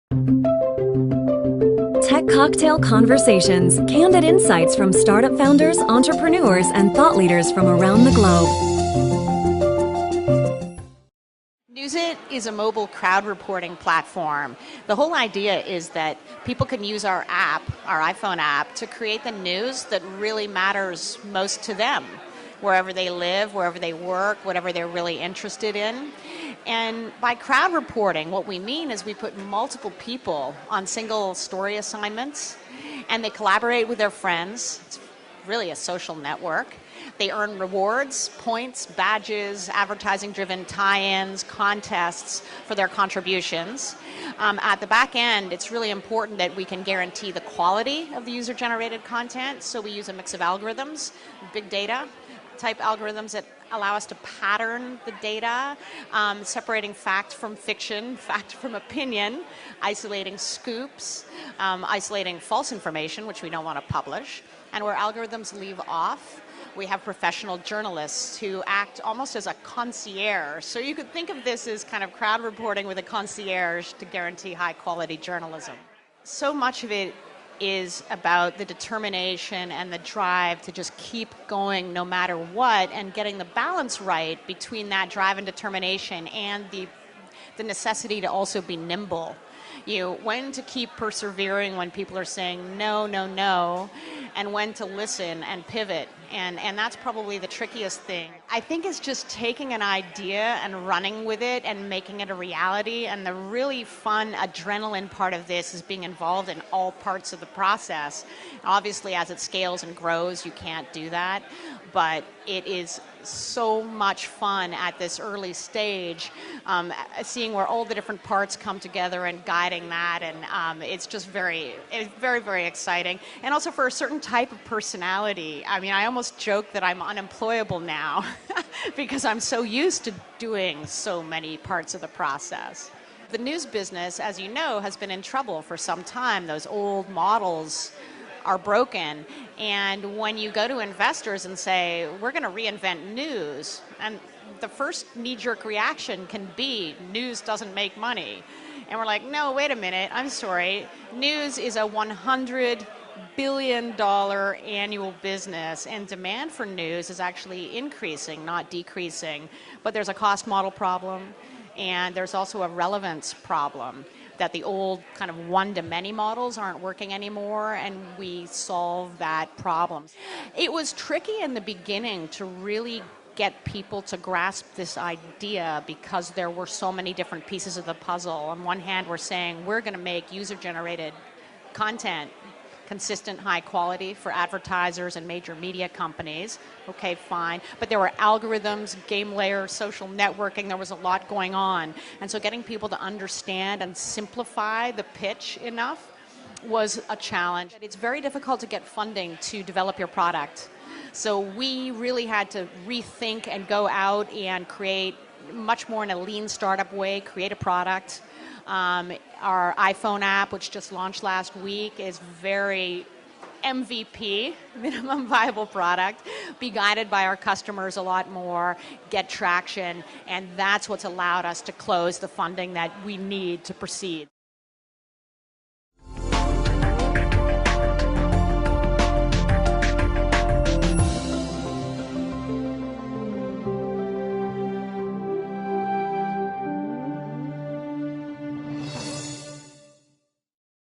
Tech Cocktail Conversations, candid insights from startup founders, entrepreneurs, and thought leaders from around the globe. NewsiT is a mobile crowd reporting platform. The whole idea is that people can use our app, our iPhone app, to create the news that really matters most to them, wherever they live, wherever they work, whatever they're really interested in. And by crowd reporting, what we mean is we put multiple people on single story assignments, and they collaborate with their friends. It's really a social network. They earn rewards, points, badges, advertising-driven tie-ins, contests for their contributions. At the back end, it's really important that we can guarantee the quality of the user-generated content, so we use a mix of algorithms, big data type algorithms that allow us to pattern the data, separating fact from fiction, fact from opinion, isolating scoops, isolating false information, which we don't want to publish. And where algorithms leave off, we have professional journalists who act almost as a concierge. So you could think of this as kind of crowd reporting with a concierge to guarantee high quality journalism. So much of it is about the determination and the drive to just keep going no matter what, and getting the balance right between that drive and determination and the necessity to also be nimble. When to keep persevering when people are saying no, no, no, and when to listen and pivot. And that's probably the trickiest thing. I think it's just taking an idea and running with it and making it a reality. And the really fun adrenaline part of this is being involved in all parts of the process. Obviously, as it scales and grows, you can't do that. But it is so much fun at this early stage, seeing where all the different parts come together and guiding that, and it's very, very exciting. And also for a certain type of personality. I mean, I almost joke that I'm unemployable now because I'm so used to doing so many parts of the process. The news business, as you know, has been in trouble for some time. Those old models are broken, and when you go to investors and say, we're going to reinvent news, and the first knee-jerk reaction can be, news doesn't make money. And we're like, no, wait a minute, I'm sorry. News is a $100 billion annual business, and demand for news is actually increasing, not decreasing. But there's a cost model problem, and there's also a relevance problem, that the old kind of one-to-many models aren't working anymore, and we solve that problem. It was tricky in the beginning to really get people to grasp this idea because there were so many different pieces of the puzzle. On one hand, we're saying we're going to make user-generated content consistent, high quality for advertisers and major media companies. Okay, fine. But there were algorithms, game layers, social networking. There was a lot going on. And so getting people to understand and simplify the pitch enough was a challenge. It's very difficult to get funding to develop your product. So we really had to rethink and go out and create much more in a lean startup way, create a product. Our iPhone app, which just launched last week, is very MVP, minimum viable product, be guided by our customers a lot more, get traction, and that's what's allowed us to close the funding that we need to proceed.